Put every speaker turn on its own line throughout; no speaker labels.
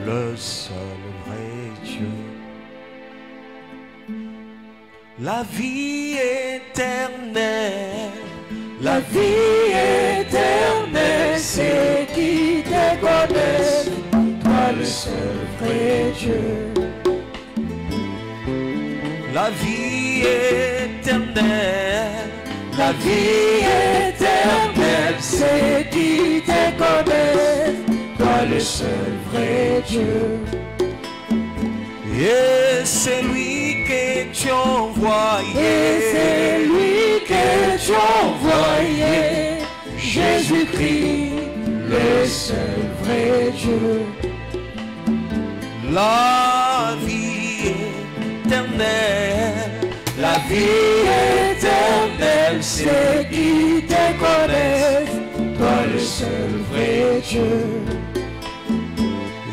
le seul vrai Dieu. La vie éternelle,
La vie éternelle, c'est qui te connaisse, toi le seul vrai Dieu.
la vie éternelle,
La vie éternelle, c'est qui te connaisse, toi le seul vrai Dieu.
et c'est lui que tu as envoyé.
Et c'est lui que tu as envoyé, Jésus-Christ, le seul vrai Dieu.
La vie éternelle,
La vie éternelle, c'est qui te connaisse, toi le seul vrai Dieu.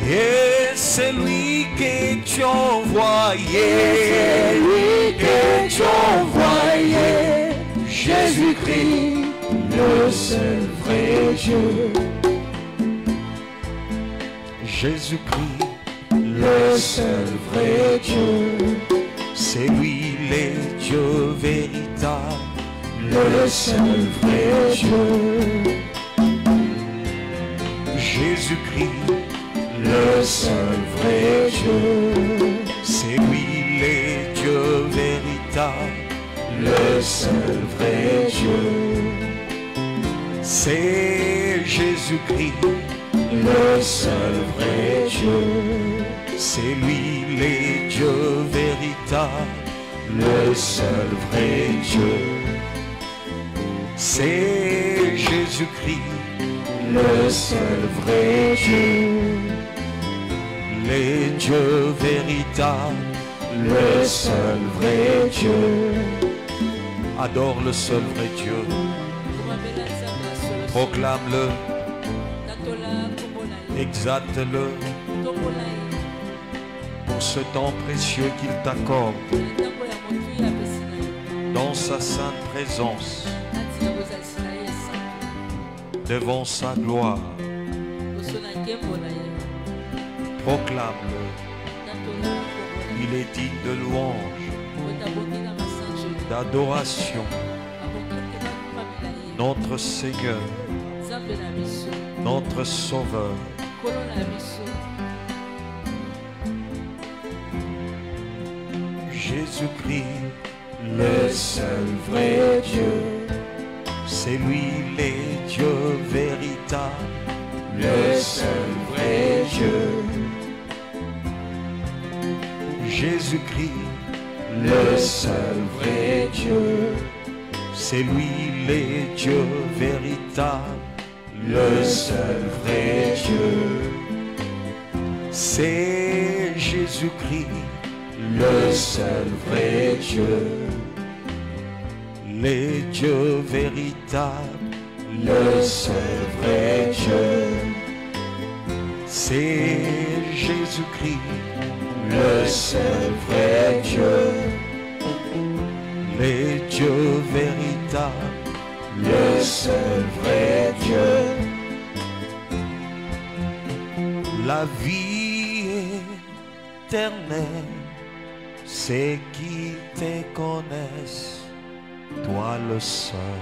et c'est lui que tu as envoyé.
C'est lui que tu as envoyé, Jésus-Christ, le seul vrai Dieu.
Jésus-Christ,
Le seul vrai Dieu.
c'est lui le Dieu véritable.
Le seul vrai Dieu.
Jésus-Christ,
Le seul vrai Dieu.
c'est lui le Dieu véritable.
Le seul vrai Dieu.
C'est Jésus-Christ,
Le seul vrai Dieu.
c'est lui le Dieu véritable.
Le seul vrai Dieu.
C'est Jésus-Christ,
Le seul vrai Dieu.
le Dieu véritable.
Le seul vrai Dieu.
Adore le seul vrai Dieu. Proclame-le, exalte-le pour ce temps précieux qu'il t'accorde dans sa sainte présence, devant sa gloire. Proclame-le, il est digne de louange, d'adoration. Notre Seigneur, notre Sauveur. Jésus-Christ,
Le seul vrai Dieu.
c'est lui le Dieu véritable.
Le seul vrai Dieu.
Jésus-Christ,
Le seul vrai Dieu.
c'est lui le Dieu véritable.
Le seul vrai Dieu.
C'est Jésus-Christ,
Le seul vrai Dieu.
le Dieu véritable.
Le seul vrai Dieu.
C'est Jésus-Christ,
Le seul vrai Dieu.
le Dieu véritable.
Le seul vrai Dieu.
La vie éternelle, c'est qui te connaissent, toi le seul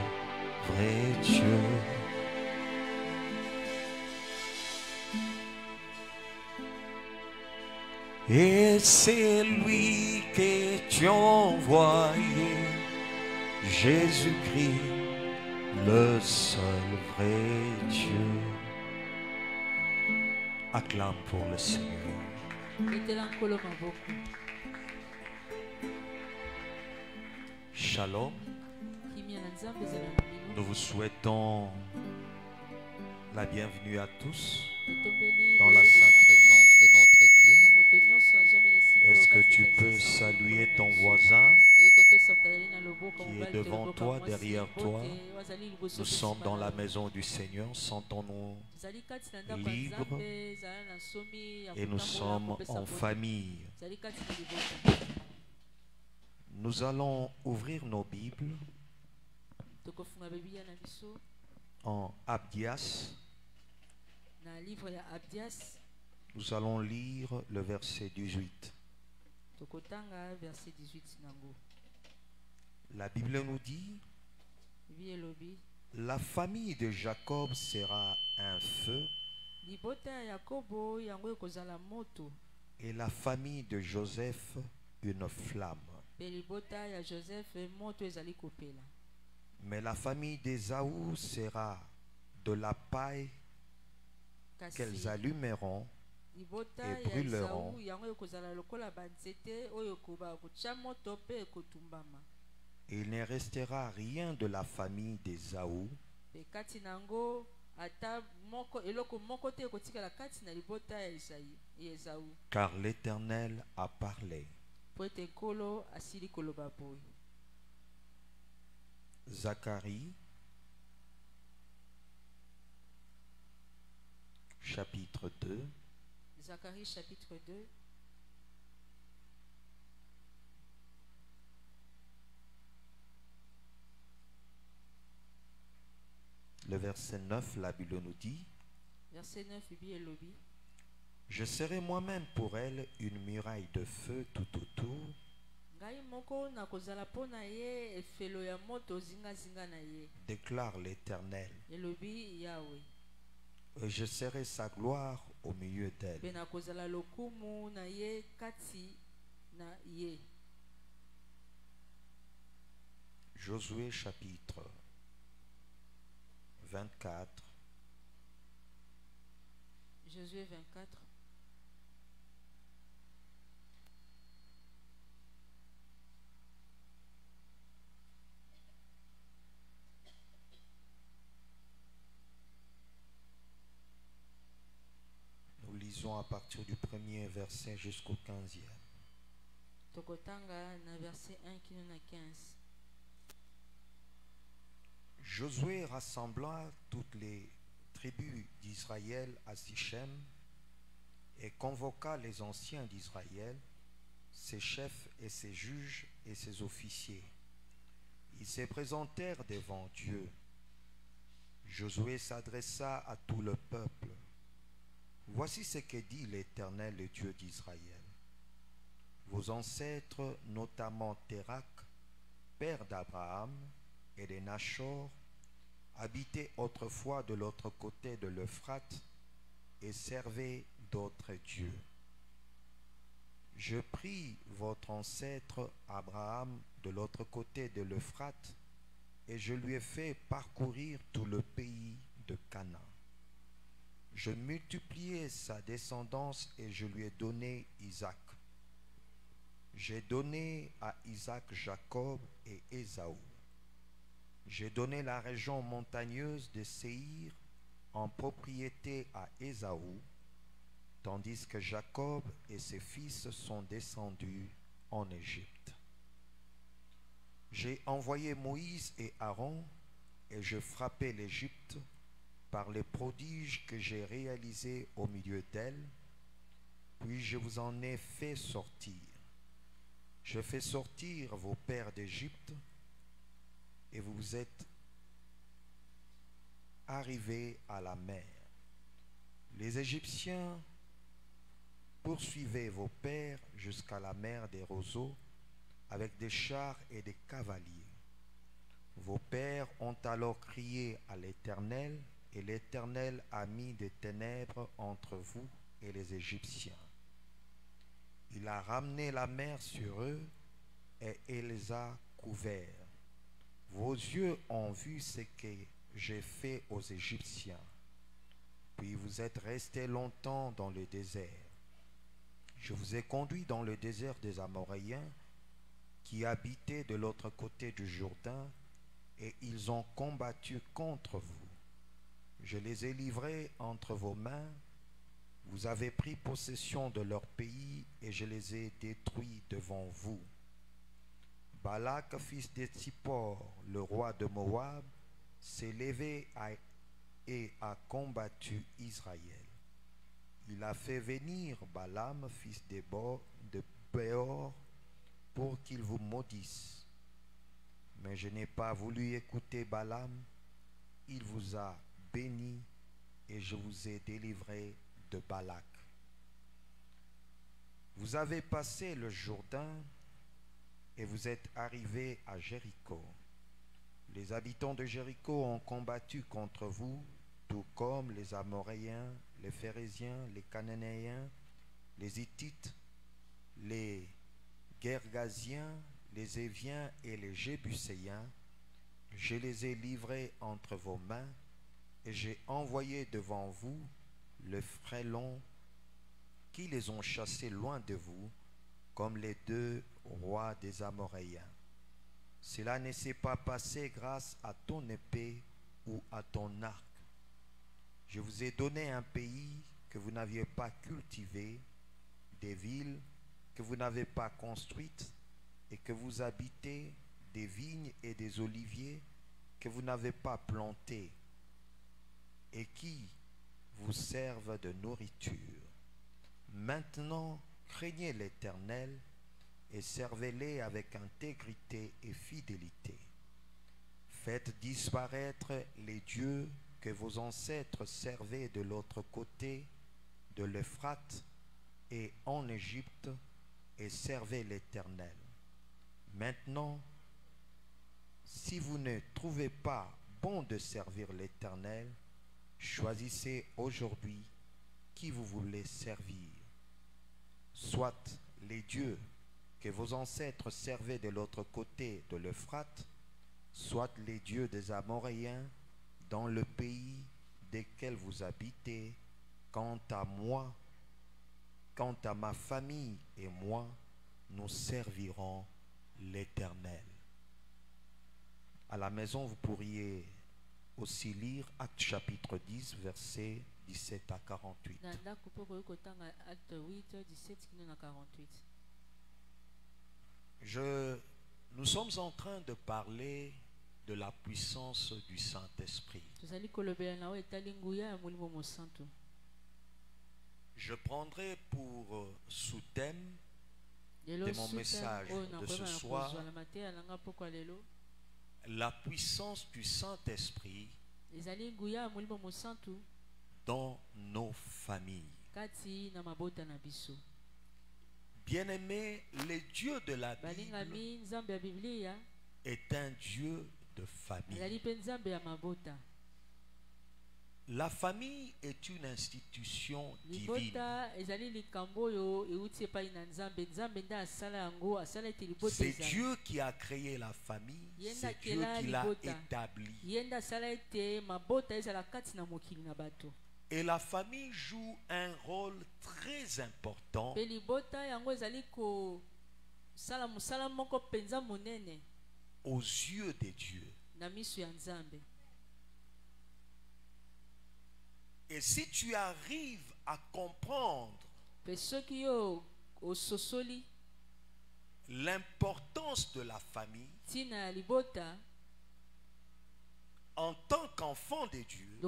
vrai Dieu. Et c'est lui que tu as envoyé, Jésus-Christ, le seul vrai Dieu. Acclame pour le Seigneur. Shalom. Nous vous souhaitons la bienvenue à tous dans la sainte présence de notre Dieu. Est-ce que tu peux saluer ton voisin qui est devant toi, derrière toi? Nous sommes dans la maison du Seigneur, sentons-nous libres et nous sommes en famille. Nous allons ouvrir nos Bibles en Abdias,
livre ya Abdias
Nous allons lire le verset 18. La Bible nous dit: la famille de Jacob sera un feu, et la famille de Joseph une flamme. Mais la famille d'Ésaü sera de la paille qu'elles allumeront et brûleront. Et il ne restera rien de la famille d'Ésaü, car l'Éternel a parlé. Zacharie chapitre 2.
Zacharie chapitre 2.
Le verset 9, la Bible nous dit:
verset 9,
je serai moi-même pour elle une muraille de feu tout autour, déclare l'Éternel, et je serai sa gloire au milieu d'elle. Josué chapitre 24.
Josué 24.
Nous lisons à partir du premier verset jusqu'au 15e. Josué rassembla toutes les tribus d'Israël à Sichem et convoqua les anciens d'Israël, ses chefs et ses juges et ses officiers. Ils se présentèrent devant Dieu. Josué s'adressa à tout le peuple. Voici ce que dit l'Éternel, le Dieu d'Israël. Vos ancêtres, notamment Térak, père d'Abraham et de Nachor, habitaient autrefois de l'autre côté de l'Euphrate et servaient d'autres dieux. Je pris votre ancêtre Abraham de l'autre côté de l'Euphrate et je lui ai fait parcourir tout le pays de Canaan. Je multipliai sa descendance et je lui ai donné Isaac. J'ai donné à Isaac Jacob et Ésaü. J'ai donné la région montagneuse de Séhir en propriété à Ésaü, tandis que Jacob et ses fils sont descendus en Égypte. J'ai envoyé Moïse et Aaron et je frappai l'Égypte par les prodiges que j'ai réalisés au milieu d'elle, puis je vous en ai fait sortir. Je fais sortir vos pères d'Égypte et vous êtes arrivés à la mer. Les Égyptiens poursuivaient vos pères jusqu'à la mer des roseaux avec des chars et des cavaliers. Vos pères ont alors crié à l'Éternel et l'Éternel a mis des ténèbres entre vous et les Égyptiens. Il a ramené la mer sur eux et il les a couverts. Vos yeux ont vu ce que j'ai fait aux Égyptiens. Puis vous êtes restés longtemps dans le désert. Je vous ai conduit dans le désert des Amoréens qui habitaient de l'autre côté du Jourdain et ils ont combattu contre vous. Je les ai livrés entre vos mains. Vous avez pris possession de leur pays et je les ai détruits devant vous. Balak, fils de Tsippor, le roi de Moab, s'est levé et a combattu Israël. Il a fait venir Balaam, fils de Béor, pour qu'il vous maudisse. Mais je n'ai pas voulu écouter Balaam. Il vous a béni et je vous ai délivré de Balak. Vous avez passé le Jourdain et vous êtes arrivés à Jéricho. Les habitants de Jéricho ont combattu contre vous, tout comme les Amoréens, les Phéréziens, les Cananéens, les Hittites, les Gergasiens, les Éviens et les Jébuséens. Je les ai livrés entre vos mains et j'ai envoyé devant vous le frélon qui les ont chassés loin de vous, comme les 2 rois des Amoréens. Cela ne s'est pas passé grâce à ton épée ou à ton arc. Je vous ai donné un pays que vous n'aviez pas cultivé, des villes que vous n'avez pas construites et que vous habitez, des vignes et des oliviers que vous n'avez pas plantés et qui vous servent de nourriture. Maintenant, craignez l'Éternel et servez-les avec intégrité et fidélité. Faites disparaître les dieux que vos ancêtres servaient de l'autre côté de l'Euphrate et en Égypte et servez l'Éternel. Maintenant, si vous ne trouvez pas bon de servir l'Éternel, choisissez aujourd'hui qui vous voulez servir. Soit les dieux que vos ancêtres servaient de l'autre côté de l'Euphrate, soit les dieux des Amoréens dans le pays desquels vous habitez. Quant à moi, quant à ma famille et moi, nous servirons l'Éternel. À la maison, vous pourriez aussi lire Actes chapitre 10, versets 17 à 48. Nous sommes en train de parler de la puissance du Saint-Esprit. Je prendrai pour sous-thème de mon message de ce soir la puissance du Saint-Esprit dans nos familles. Bien-aimé, le Dieu de la Bible est un Dieu de famille. La famille est une institution divine. C'est Dieu qui a créé la famille, c'est Dieu qui l'a établie. Et la famille joue un rôle très important aux yeux de Dieu. Et si tu arrives à comprendre l'importance de la famille en tant qu'enfant de Dieu,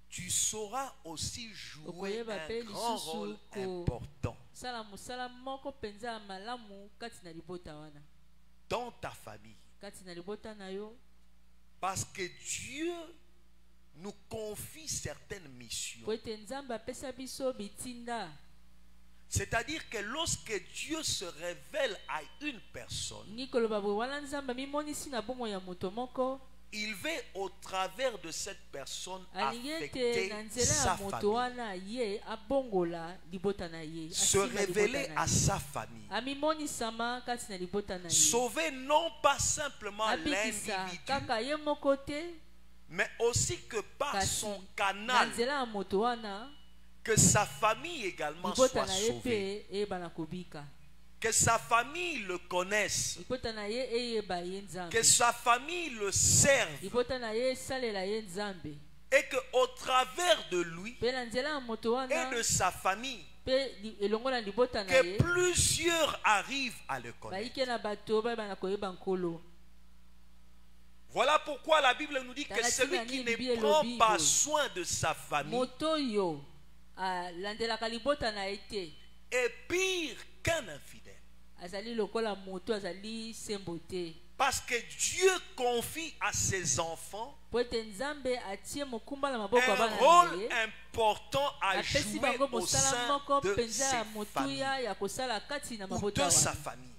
tu sauras aussi jouer un grand rôle important dans ta famille. Parce que Dieu nous confie certaines missions. C'est-à-dire que lorsque Dieu se révèle à une personne, il veut au travers de cette personne affecter sa famille, se révéler à sa famille, sauver non pas simplement l'individu, mais aussi que par son canal, que sa famille également soit sauvée, que sa famille le connaisse, que sa famille le serve, et qu'au travers de lui et de sa famille, que plusieurs arrivent à le connaître. Voilà pourquoi la Bible nous dit que celui qui ne prend pas soin de sa famille est pire qu'un infidèle. Parce que Dieu confie à ses enfants un rôle important à jouer au sein de ses familles ou de sa famille.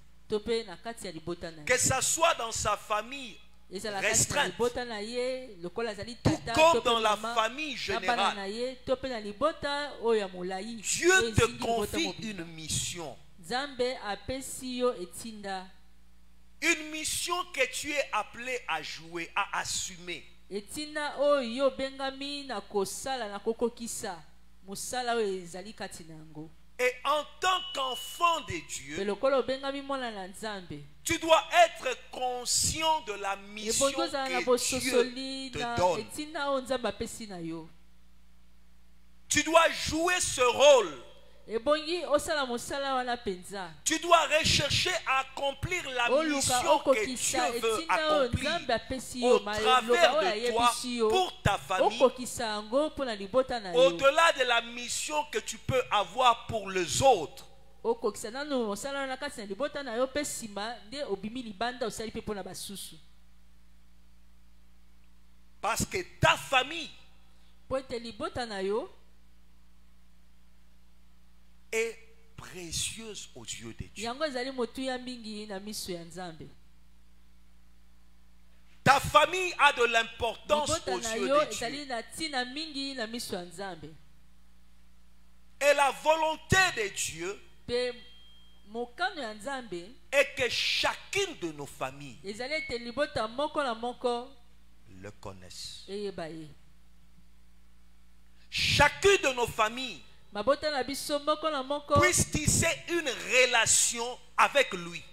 Que ça soit dans sa famille restreinte ou comme dans la famille générale, Dieu te confie une mission. Une mission que tu es appelé à jouer, à assumer. Et en tant qu'enfant de Dieu, tu dois être conscient de la mission que Dieu te donne. Tu dois jouer ce rôle. Tu dois rechercher à accomplir la mission que Dieu veut accomplir au travers de toi pour ta famille, au-delà de la mission que tu peux avoir pour les autres. Parce que ta famille est précieuse aux yeux de Dieu. Ta famille a de l'importance aux yeux de Dieu. Et la volonté de Dieu est que chacune de nos familles le connaisse. Chacune de nos familles puisse tisser une relation avec lui.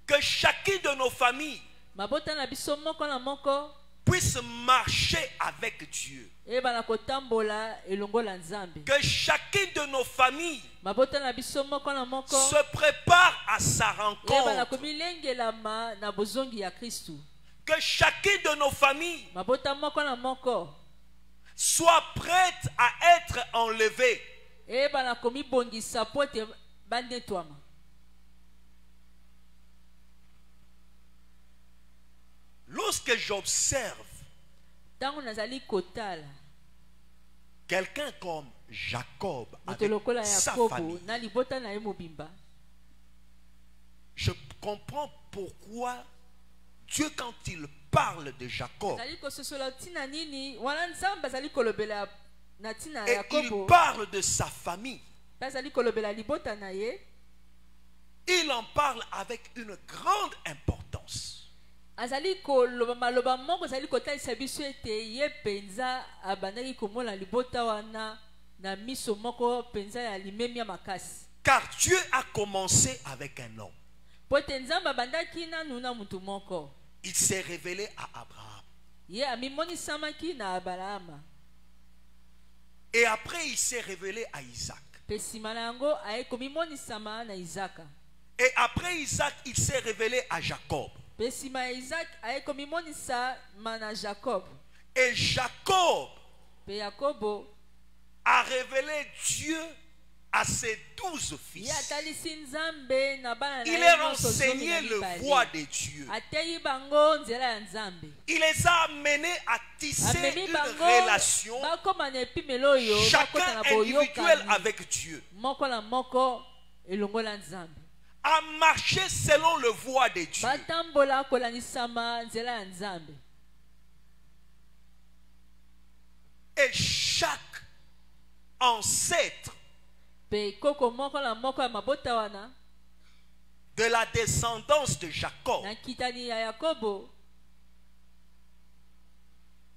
Que chacune de nos familles puisse marcher avec Dieu. Que chacune de nos familles se prépare à sa rencontre. Que chacune de nos familles soit prête à être enlevée. Lorsque j'observe quelqu'un comme Jacob avec sa famille, je comprends pourquoi Dieu, quand il parle de Jacob, et il parle de sa famille, il en parle avec une grande importance. Car Dieu a commencé avec un homme. Il s'est révélé à Abraham. Et après il s'est révélé à Isaac. Et après Isaac, il s'est révélé à Jacob. Et Jacob a révélé Dieu à ses 12 fils. Il a enseigné le voie de Dieu. Il les a amenés à tisser une relation, chacun individuel avec Dieu, à marcher selon le voie de Dieu. Et chaque ancêtre de la descendance de Jacob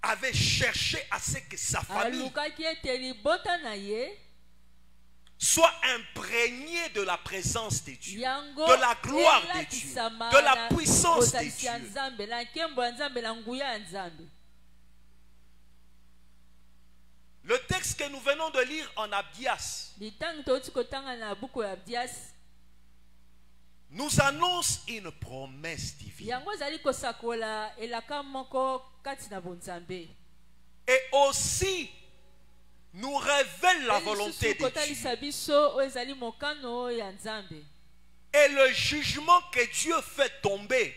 avait cherché à ce que sa famille soit imprégnée de la présence de Dieu, de la gloire de Dieu, de la puissance de Dieu. Le texte que nous venons de lire en Abdias nous annonce une promesse divine. Et aussi nous révèle la volonté de Dieu. Et le jugement que Dieu fait tomber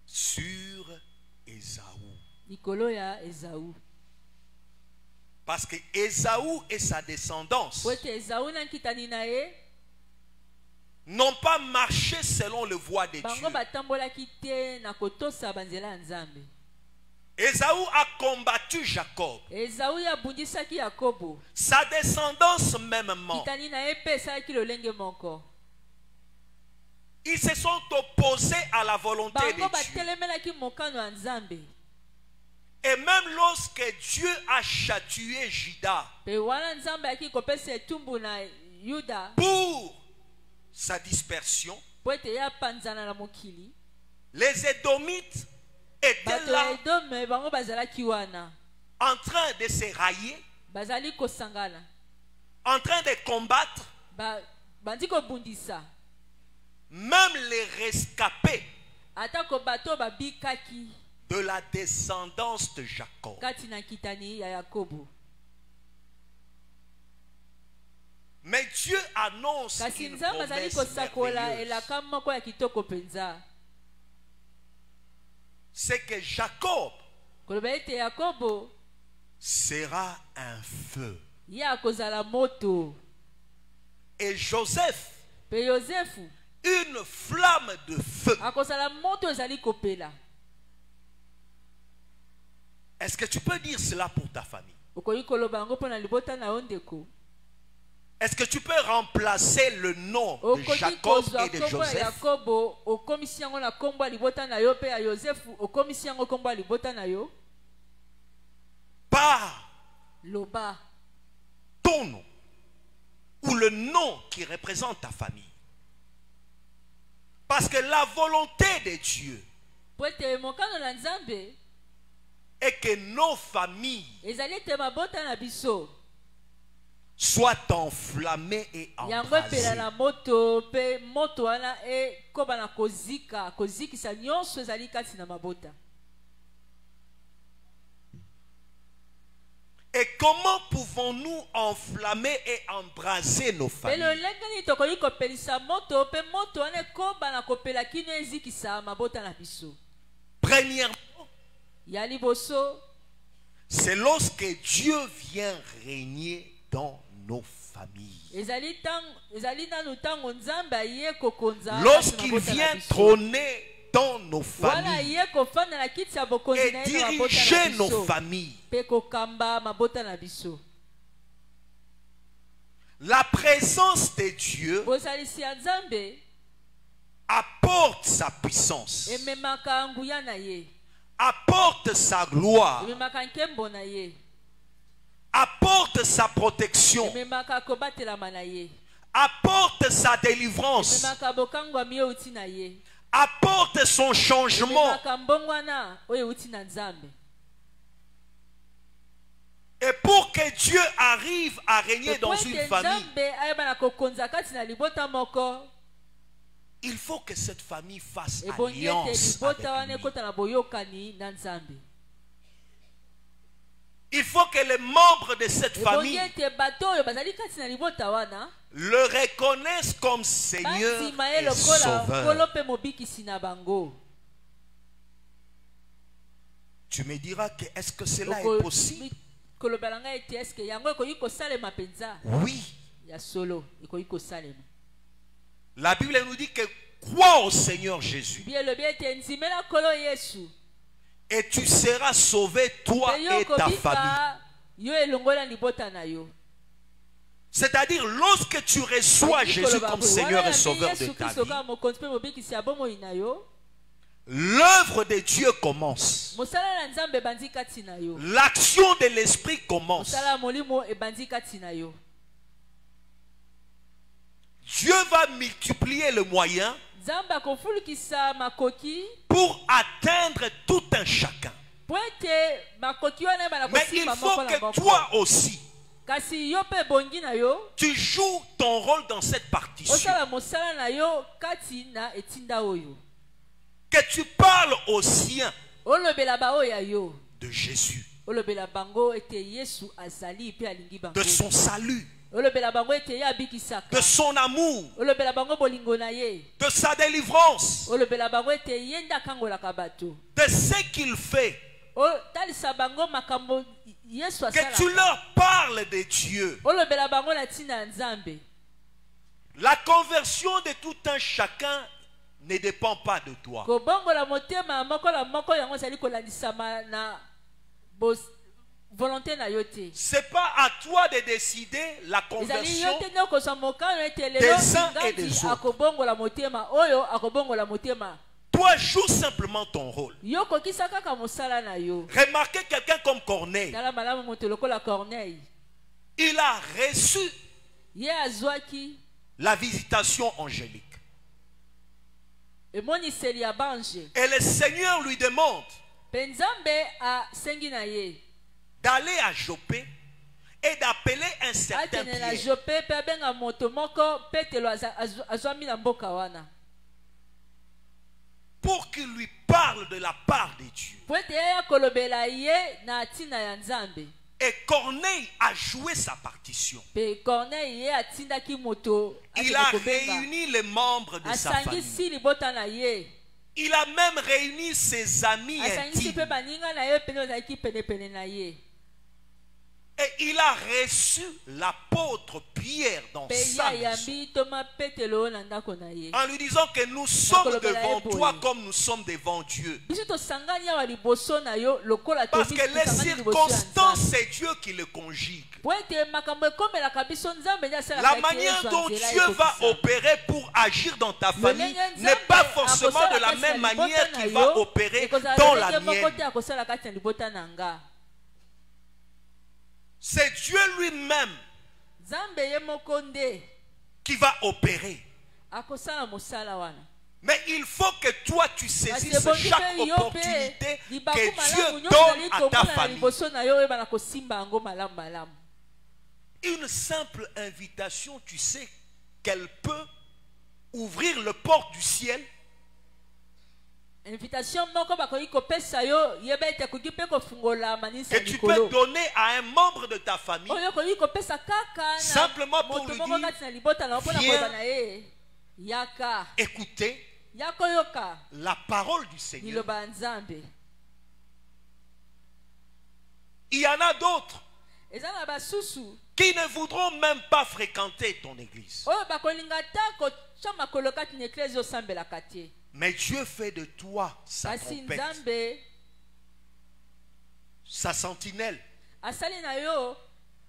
sur Ésaü. Parce que Ésaü et sa descendance n'ont pas marché selon le voie de Dieu. Ésaü a combattu Jacob. Sa descendance mêmement. Ils se sont opposés à la volonté de Dieu. Et même lorsque Dieu a châtié Juda pour sa dispersion, les Édomites étaient là en train de se railler, en train de combattre. Même les rescapés de la descendance de Jacob. Mais Dieu annonce une promesse merveilleuse. C'est que Jacob sera un feu. Et Joseph une flamme de feu. Est-ce que tu peux dire cela pour ta famille? Est-ce que tu peux remplacer le nom de Jacob et de Joseph par ton nom ou le nom qui représente ta famille? Parce que la volonté de Dieu est que nos familles soient enflammées et embrasées. Et comment pouvons-nous enflammer et embraser nos familles? Premièrement, c'est lorsque Dieu vient régner dans nos familles. Lorsqu'il vient trôner dans nos familles et diriger nos familles. La présence de Dieu apporte sa puissance, apporte sa gloire, apporte sa protection, apporte sa délivrance, apporte son changement. Et pour que Dieu arrive à régner dans une famille, il faut que cette famille fasse alliance avec lui. Il faut que les membres de cette famille le reconnaissent comme Seigneur et Sauveur. Tu me diras que est-ce que cela est possible? Oui. La Bible nous dit que crois au Seigneur Jésus et tu seras sauvé, toi et ta famille. C'est-à-dire, lorsque tu reçois Jésus comme Seigneur et Sauveur de ta vie, l'œuvre de Dieu commence. L'action de l'Esprit commence. Dieu va multiplier le moyen pour atteindre tout un chacun. Mais il faut que toi aussi tu joues ton rôle dans cette partition. Que tu parles aux siens de Jésus, de son salut, de son amour, de sa délivrance, de ce qu'il fait. Que tu leur parles de Dieu. La conversion de tout un chacun ne dépend pas de toi. C'est pas à toi de décider la conversion des uns et des autres. Toi, joue simplement ton rôle. Remarquez quelqu'un comme Corneille. Il a reçu la visitation angélique. Et le Seigneur lui demande d'aller à Joppé et d'appeler un certain Pierre pour qu'il lui parle de la part de Dieu. Et Corneille a joué sa partition. Il a réuni les membres de sa famille. Il a même réuni ses amis intimes. Et il a reçu l'apôtre Pierre dans sa maison, en lui disant que nous sommes devant toi comme nous sommes devant Dieu. Parce que les circonstances, c'est Dieu qui le conjugue. La manière dont Dieu va opérer pour agir dans ta famille n'est pas forcément de la même manière qu'il va opérer dans la mienne. C'est Dieu lui-même qui va opérer. Mais il faut que toi tu saisisses chaque opportunité que Dieu donne à ta famille. Une simple invitation, tu sais qu'elle peut ouvrir le porte du ciel. Que tu peux donner à un membre de ta famille simplement pour lui dire: viens écouter la parole du Seigneur. Il y en a d'autres qui ne voudront même pas fréquenter ton église. Mais Dieu fait de toi sa trompette, sa sentinelle,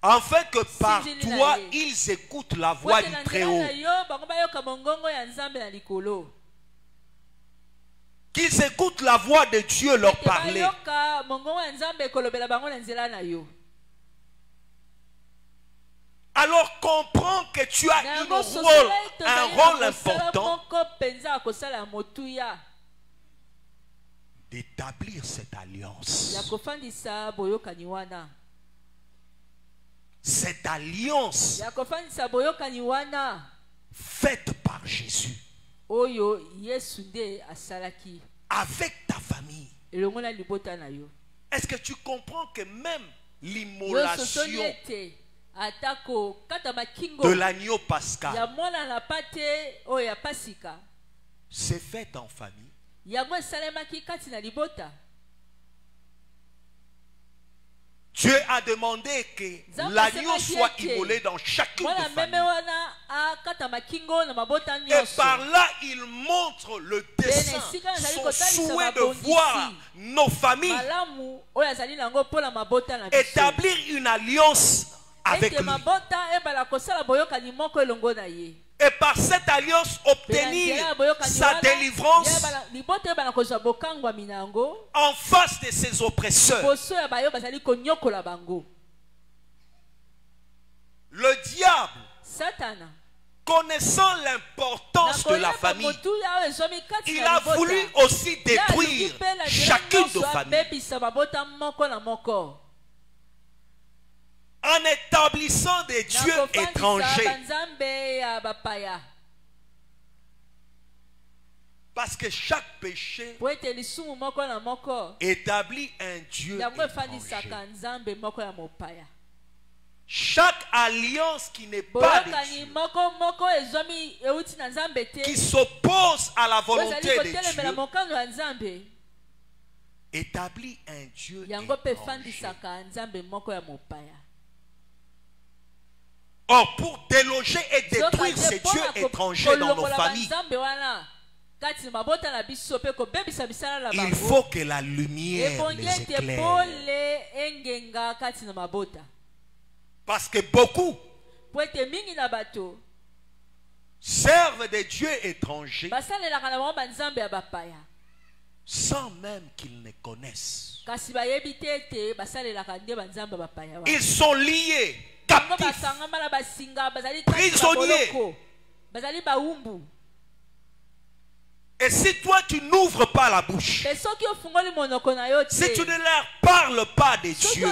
afin que par toi ils écoutent la voix du Très-Haut, qu'ils écoutent la voix de Dieu leur parler. Alors comprends que tu as un rôle important d'établir cette alliance. Cette alliance faite par Jésus avec ta famille. Est-ce que tu comprends que même l'immolation de l'agneau pascal c'est fait en famille? Dieu a demandé que l'agneau soit immolé dans chacune des familles. Et par là, il montre le dessein, son souhait de voir nos familles établir une alliance avec lui. Et par cette alliance obtenir sa délivrance en face de ses oppresseurs. Le diable, connaissant l'importance de la famille, il a voulu aussi détruire chacune de famille en établissant des dieux étrangers. Parce que chaque péché établit un Dieu étranger. Chaque alliance qui n'est pas de Dieu, qui s'oppose à la volonté de Dieu, établit un Dieu étranger. Or, pour déloger et détruire ces dieux étrangers dans nos familles, il faut que la lumière les éclaire. Parce que beaucoup servent des dieux étrangers sans même qu'ils ne connaissent. Ils sont liés, captifs, prisonniers. Et si toi tu n'ouvres pas la bouche, si tu ne leur parles pas des dieux,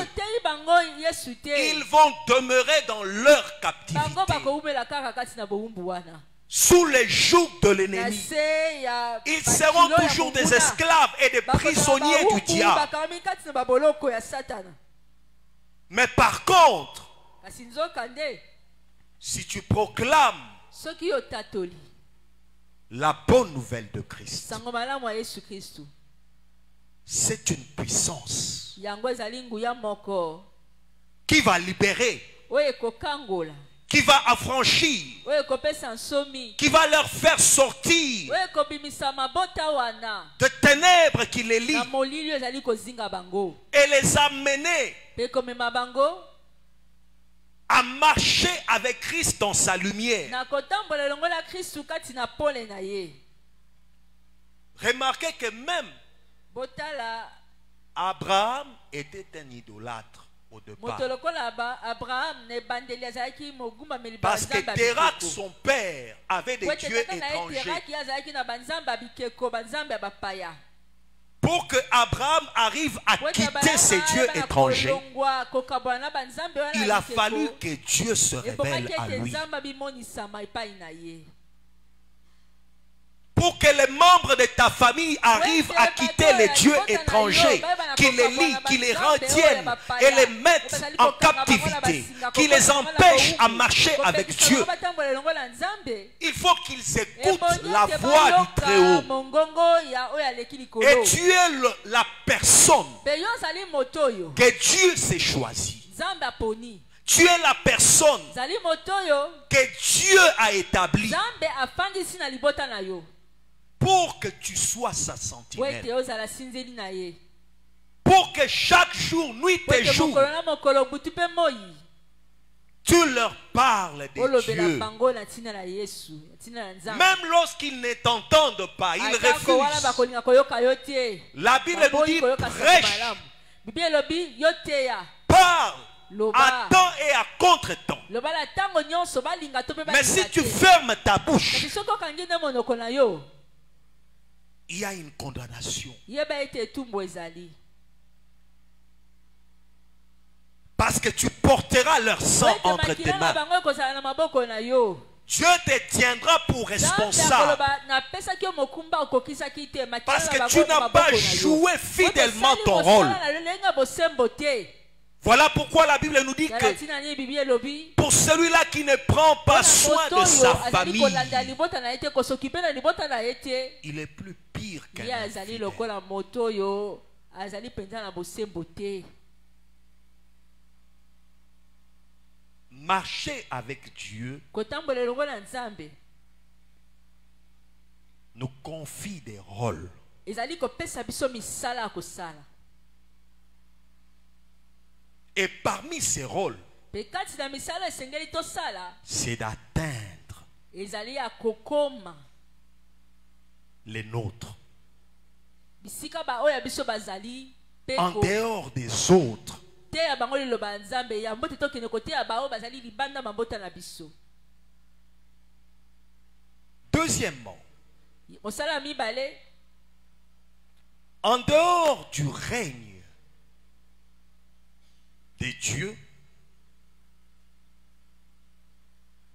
ils vont demeurer dans leur captivité, sous les jougs de l'ennemi. Ils seront toujours des esclaves et des prisonniers du diable. Mais par contre, si tu proclames la bonne nouvelle de Christ, c'est une puissance qui va libérer, qui va affranchir, qui va leur faire sortir de ténèbres qui les lient et les amener à marcher avec Christ dans sa lumière. Remarquez que même Abraham était un idolâtre au départ. Parce que Térak, son père, avait des dieux étrangers. Pour que Abraham arrive à quitter ces dieux étrangers, il a fallu que Dieu se révèle à lui. Pour que les membres de ta famille arrivent à quitter les dieux étrangers, qui les lient, qui les retiennent et les mettent en captivité, qui les empêchent à marcher avec Dieu, il faut qu'ils écoutent la voix du Très-Haut. Et tu es la personne que Dieu s'est choisie. Tu es la personne que Dieu a établie pour que tu sois sa sentinelle. Pour que chaque jour, nuit et jour, tu leur parles de Dieu. Même lorsqu'ils ne t'entendent pas, ils refusent. La Bible nous dit prêche, parle à temps et à contre-temps. Mais si tu fermes ta bouche, il y a une condamnation. Parce que tu porteras leur sang entre tes mains. Dieu te tiendra pour responsable. Parce que tu n'as pas joué fidèlement ton rôle. Voilà pourquoi la Bible nous dit que pour celui-là qui ne prend pas soin de sa famille, il est plus pire qu'un infidèle. Marcher avec Dieu nous confie des rôles. Et parmi ces rôles, c'est d'atteindre les nôtres. En dehors des autres. Deuxièmement, en dehors du règne de Dieu,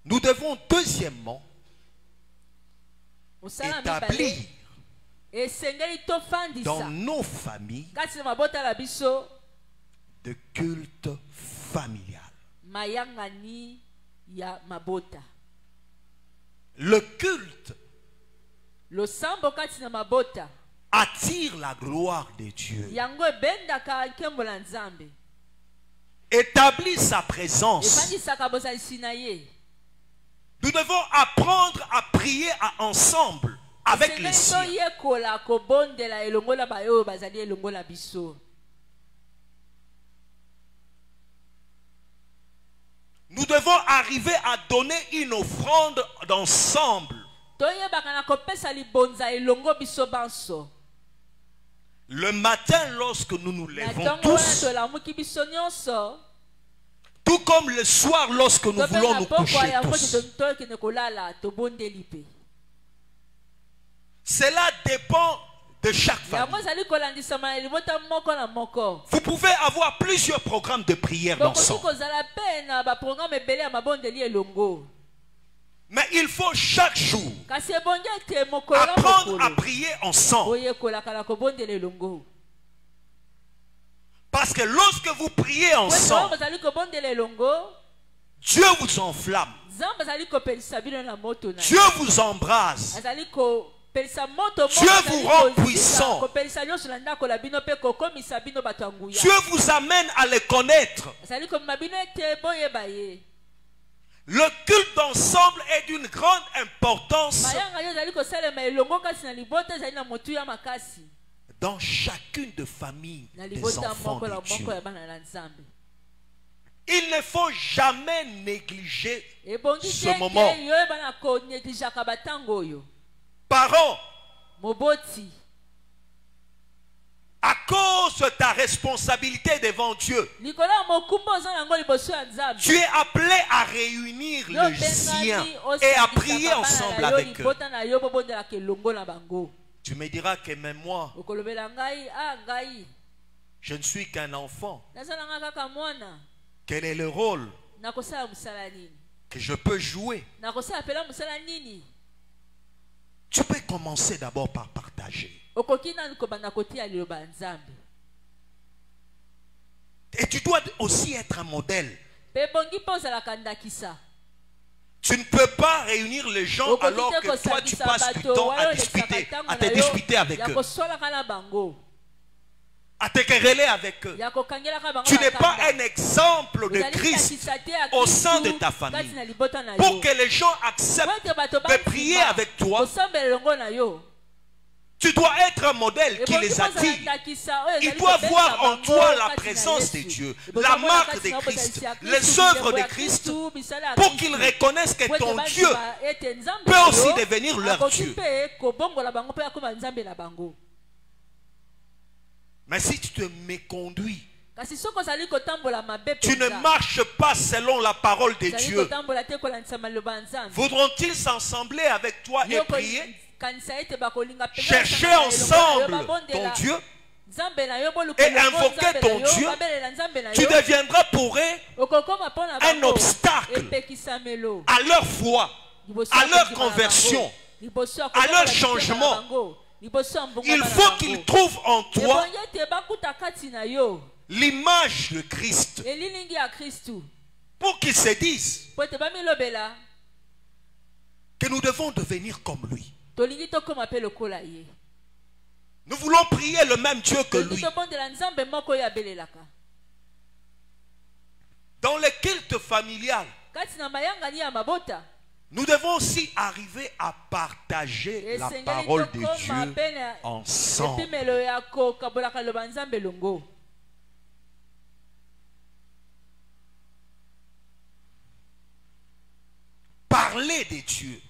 nous devons deuxièmement établir dans nos familles de culte familial.
mayangani ya mabota.
Le culte
losambo kati na mabota
attire la gloire de Dieu.
Yango ebendaka nkembo la Nzambe.
Établit sa présence. Nous devons apprendre à prier ensemble avec les siens. Nous devons arriver à donner une offrande d'ensemble. Le matin, lorsque nous nous levons tous, tout comme le soir lorsque nous voulons nous coucher tous. Cela dépend de chaque famille. Vous pouvez avoir plusieurs programmes de prière d'ensemble. Mais il faut chaque jour apprendre à prier ensemble. Parce que lorsque vous priez ensemble, Dieu vous enflamme. Dieu vous embrase. Dieu vous rend puissant. Dieu vous amène à le connaître. Le culte d'ensemble est d'une grande importance dans chacune des familles des enfants de Dieu. Il ne faut jamais négliger ce moment. Parents, à cause de ta responsabilité devant Dieu, tu es appelé à réunir les siens et à prier ensemble avec eux. Tu me diras que même moi, je ne suis qu'un enfant. Quel est le rôle que je peux jouer? Tu peux commencer d'abord par partager. Et tu dois aussi être un modèle. Tu ne peux pas réunir les gens alors que toi tu passes du temps à te disputer avec eux, à te quereller avec eux. Tu n'es pas un exemple de Christ au sein de ta famille. Pour que les gens acceptent de prier avec toi, tu dois être un modèle qui les attire. Ils doivent voir en toi la présence de Dieu, la marque de Christ, les œuvres de Christ, pour qu'ils reconnaissent que ton Dieu peut aussi devenir leur Dieu. Mais si tu te méconduis, tu ne marches pas selon la parole de Dieu, voudront-ils s'assembler avec toi et prier? Chercher ensemble ton Dieu et invoquer ton Dieu, tu deviendras pour eux un obstacle à leur foi, à leur conversion, à leur changement. Il faut qu'ils trouvent en toi l'image de Christ pour qu'ils se disent que nous devons devenir comme lui. Nous voulons prier le même Dieu que lui. Dans le culte familial, nous devons aussi arriver à partager la parole de Dieu ensemble. Parler de Dieu.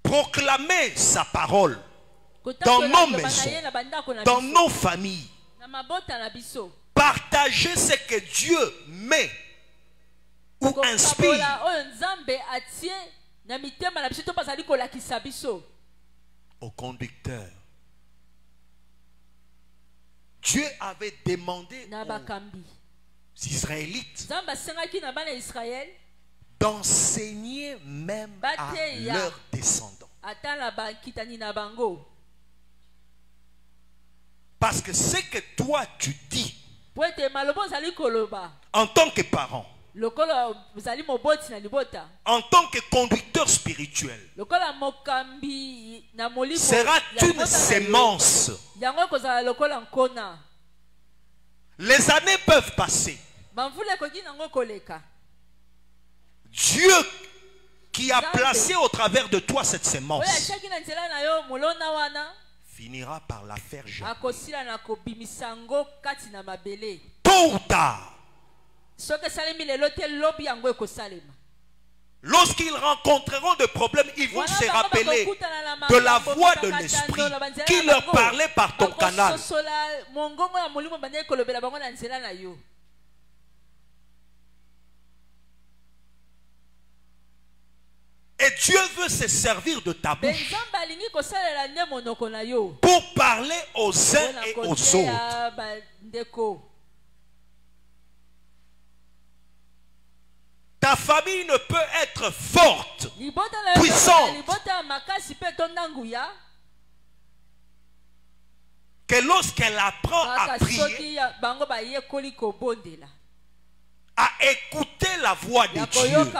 Proclamer sa parole dans nos maisons, dans nos familles. Partager ce que Dieu met ou inspire. Au conducteur. Dieu avait demandé aux Israélites d'enseigner même à leurs descendants. Parce que ce que toi tu dis En tant que parent. En tant que conducteur spirituel. Sera une sémence. Les années peuvent passer. Dieu qui a placé au travers de toi cette sémence finira par la faire germer. Tôt ou tard, lorsqu'ils rencontreront des problèmes, ils vont se rappeler de la voix de l'Esprit qui leur parlait par ton canal. Et Dieu veut se servir de ta bouche pour parler aux uns et aux autres. Ta famille ne peut être forte, puissante, que lorsqu'elle apprend à prier, à écouter la voix de Dieu,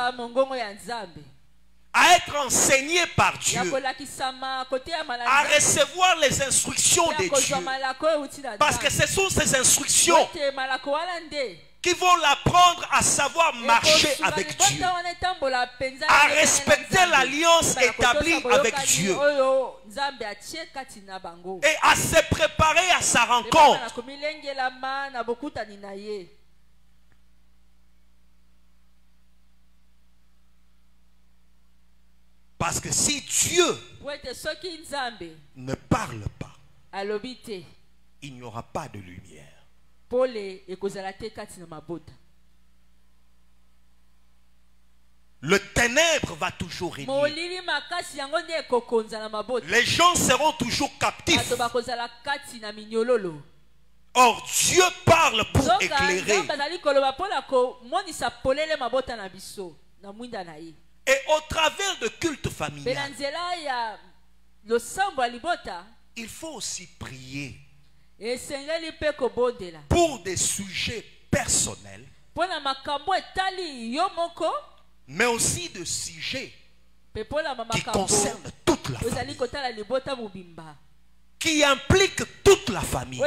à être enseigné par Dieu, à recevoir les instructions de Dieu. Parce que ce sont ces instructions qui vont l'apprendre à savoir marcher avec Dieu, à respecter l'alliance établie avec Dieu et à se préparer à sa rencontre. Parce que si Dieu ne parle pas, il n'y aura pas de lumière. Le ténèbre va toujours régner. Les gens seront toujours captifs. Or Dieu parle pour éclairer. Et au travers de cultes familiaux, il faut aussi prier pour des sujets personnels, mais aussi de sujets qui concernent toute la famille, qui impliquent toute la famille.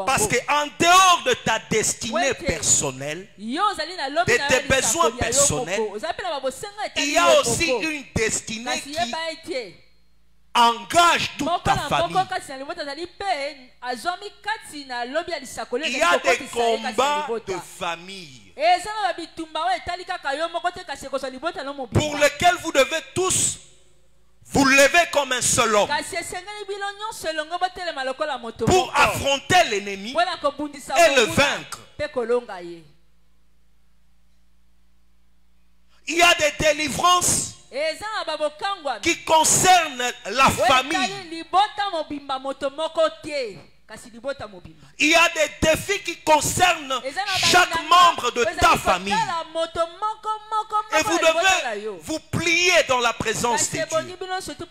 Parce qu'en dehors de ta destinée personnelle, de tes besoins personnels, il y a aussi une destinée qui engage toute ta famille. Il y a des combats de famille pour lesquels vous devez tous vous lever comme un seul homme pour affronter l'ennemi et le vaincre. Il y a des délivrances qui concernent la famille. Il y a des défis qui concernent chaque membre de ta famille. Et vous devez vous plier dans la présence de Dieu.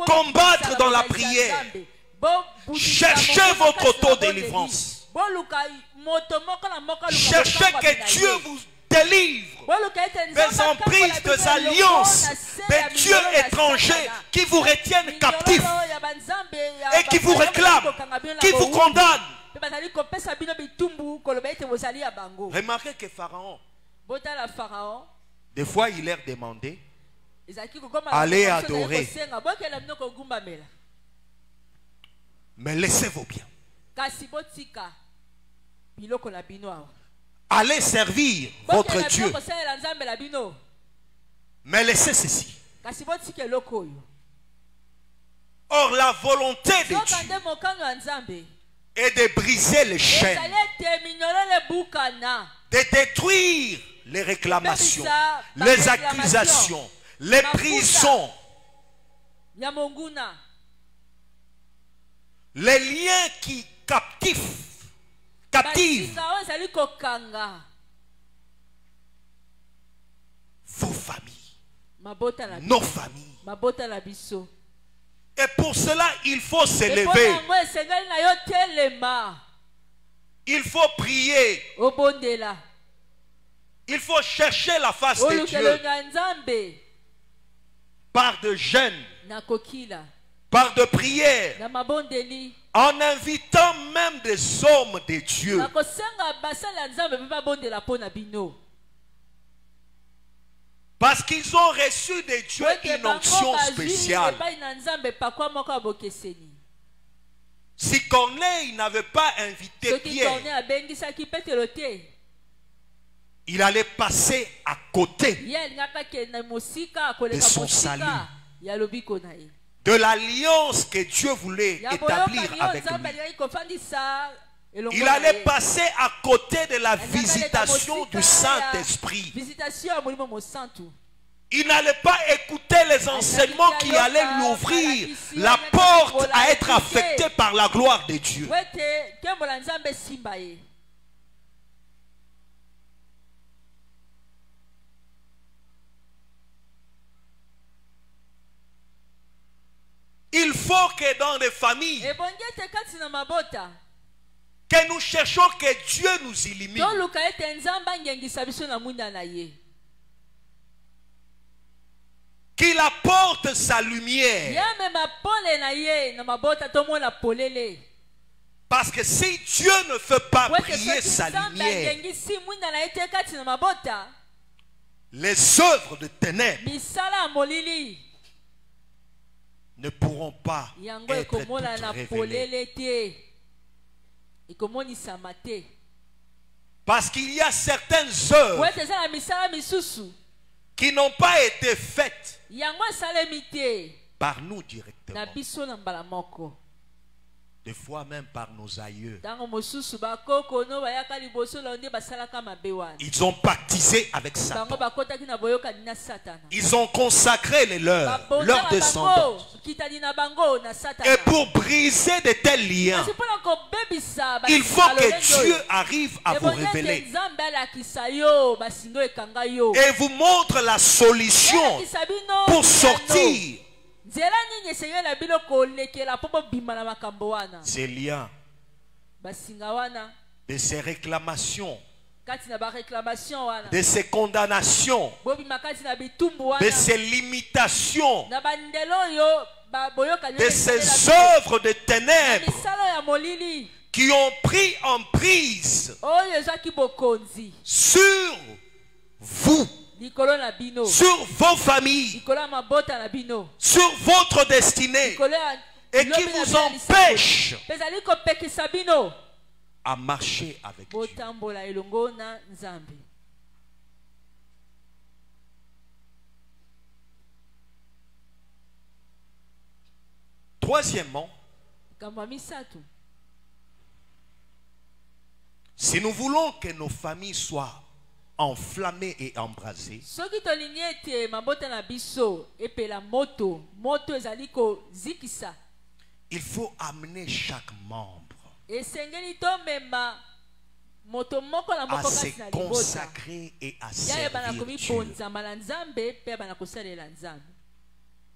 Combattre dans la prière. Cherchez votre auto-délivrance. Cherchez que Dieu vous délivre des emprises, des alliances, des dieux étrangers qui vous retiennent captifs et qui vous réclament, qui vous condamnent. Remarquez que Pharaon, des fois il leur demandait allez adorer, mais laissez vos biens, allez servir votre Dieu, mais laissez ceci. Or la volonté de Dieu est de briser les chaînes, de détruire les réclamations, les accusations, les prisons, les liens qui captivent vos familles, nos familles. Et pour cela, il faut se lever Il faut prier. Il faut chercher la face de Dieu. Par de jeûnes, par de prières, en invitant même des hommes de Dieu. Parce qu'ils ont reçu de Dieu une onction spéciale. Si Corneille n'avait pas invité Pierre, il allait passer à côté de son salut, de l'alliance que Dieu voulait établir avec lui. Il allait passer à côté de la visitation du Saint-Esprit. Il n'allait pas écouter les enseignements qui allaient lui ouvrir la porte à être affecté par la gloire de Dieu. Il faut que dans les familles, que nous cherchons que Dieu nous illumine. Qu'il apporte sa lumière. Parce que si Dieu ne fait pas briller sa lumière, les œuvres de ténèbres ne pourront pas être toutes révélées. Parce qu'il y a certaines œuvres qui n'ont pas été faites par nous directement. Des fois même par nos aïeux. Ils ont pactisé avec Satan. Ils ont consacré les leurs descendants. Et pour briser de tels liens, il faut que Dieu arrive à vous révéler et vous montre la solution pour sortir ces liens, de ces réclamations, de ces condamnations, de ces limitations, de ces œuvres de ténèbres qui ont pris en prise sur vous, sur vos familles, sur votre destinée, et qui vous empêchent à marcher avec Dieu. Troisièmement, si nous voulons que nos familles soient enflammées et embrasées, il faut amener chaque membre à se consacrer et à servir Dieu.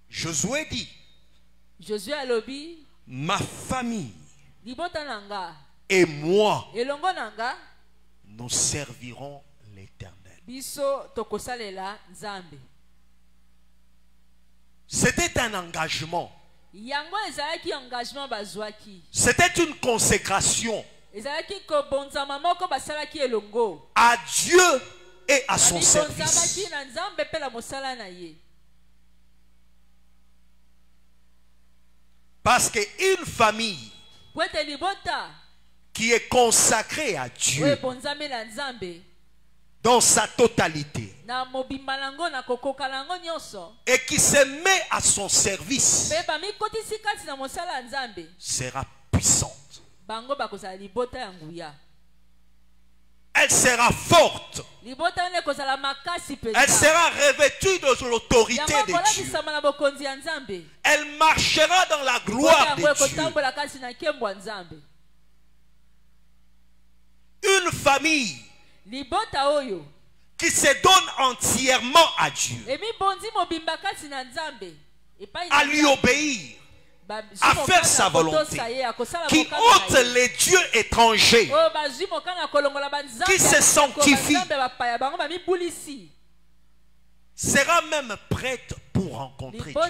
Josué dit, ma famille et moi, nous servirons l'Éternel. C'était un engagement. C'était une consécration à Dieu et à son service. Parce qu'une famille qui est consacrée à Dieu dans sa totalité et qui se met à son service sera puissante. Elle sera forte. Elle sera revêtue de l'autorité de Dieu. Elle marchera dans la gloire de Dieu. Une famille qui se donne entièrement à Dieu, à lui obéir, à faire sa volonté, qui ôte les dieux étrangers, qui se sanctifie, sera même prête pour rencontrer Dieu.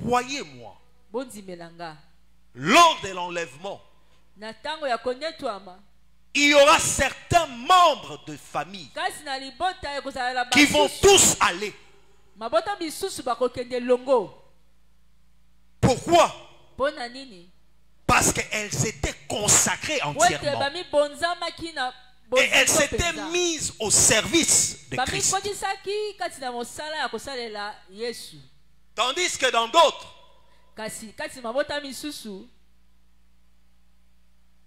Croyez-moi, lors de l'enlèvement, il y aura certains membres de famille qui vont tous aller. Pourquoi? Parce qu'elles étaient consacrées entièrement. Et elles s'étaient mises au service de Christ. Tandis que dans d'autres,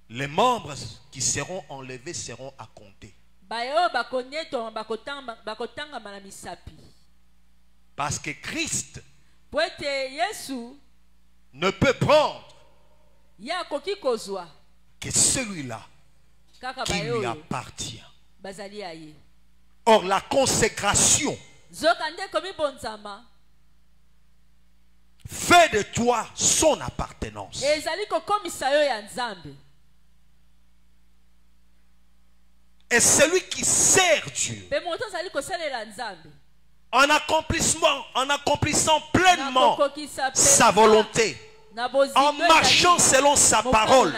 les membres qui seront enlevés seront à compter. Parce que Christ ne peut prendre que celui-là qui lui appartient. Or, la consécration fait de toi son appartenance. Et celui qui sert Dieu en accomplissant pleinement sa volonté, en marchant selon sa parole,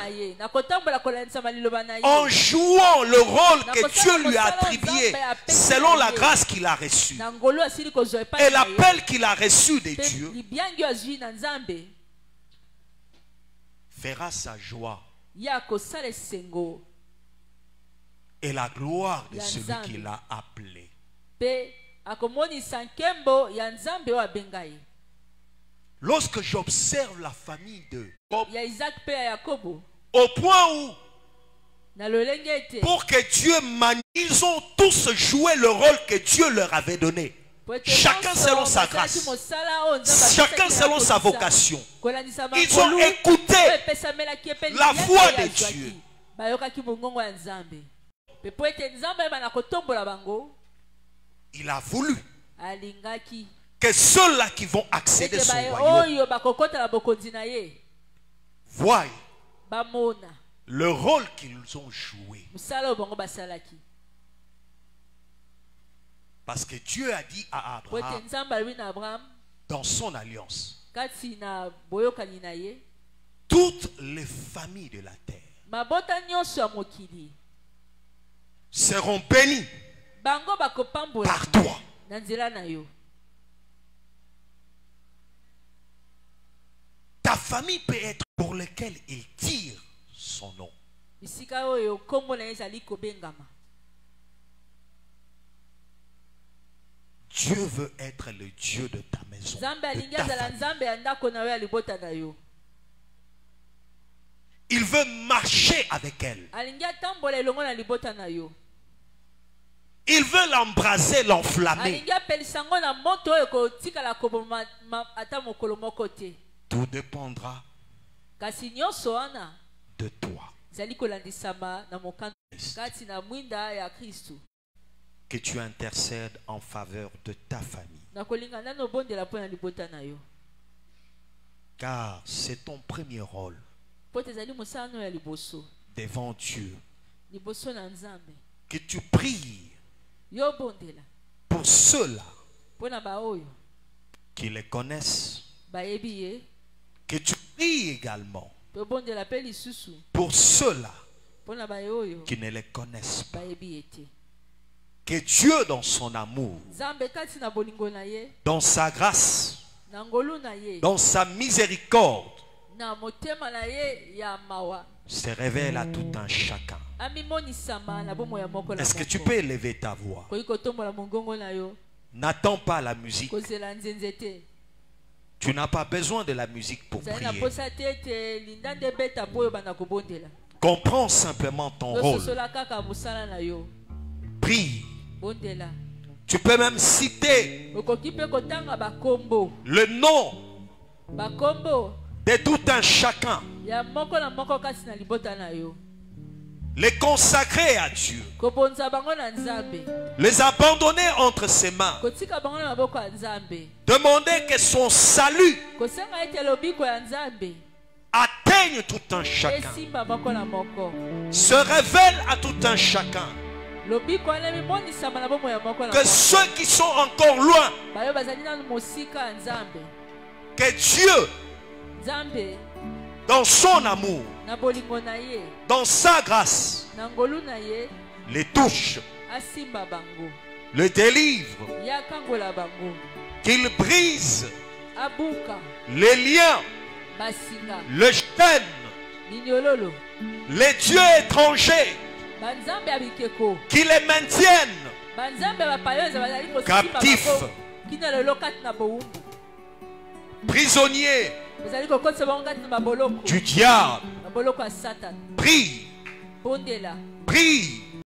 en jouant le rôle que Dieu lui a attribué selon la grâce qu'il a reçue et l'appel qu'il a reçu de Dieu, fera sa joie et la gloire de celui qui l'a appelé. Lorsque j'observe la famille de Jacob, au point où, pour que Dieu manie, ils ont tous joué le rôle que Dieu leur avait donné. Chacun selon sa grâce, chacun selon sa vocation. Ils ont écouté la voix de Dieu. Il a voulu que ceux-là qui vont accéder à son royaume voient le rôle qu'ils ont joué. Parce que Dieu a dit à Abraham, dans son alliance, toutes les familles de la terre seront bénies par toi. Ta famille peut être pour laquelle il tire son nom. Dieu veut être le Dieu de ta maison, de ta famille. Il veut marcher avec elle. Il veut l'embraser, l'enflammer. Tout dépendra de toi. Que tu intercèdes en faveur de ta famille. Car c'est ton premier rôle devant Dieu. Que tu pries pour ceux-là qui les connaissent. Que tu pries également pour ceux-là qui ne les connaissent pas. Que Dieu, dans son amour, dans sa grâce, dans sa miséricorde, se révèle à tout un chacun. Est-ce que tu peux élever ta voix? N'attends pas la musique. Tu n'as pas besoin de la musique pour prier. Comprends simplement ton rôle. Prie. Tu peux même citer le nom de tout un chacun les consacrer à Dieu, les abandonner entre ses mains, demander que son salut atteigne tout un chacun, se révèle à tout un chacun, que ceux qui sont encore loin, que Dieu, dans son amour, dans sa grâce, les touche, le délivre, qu'il brise les liens, le chaîne, les dieux étrangers, qui les maintiennent captifs, prisonniers du diable. Prie, prie,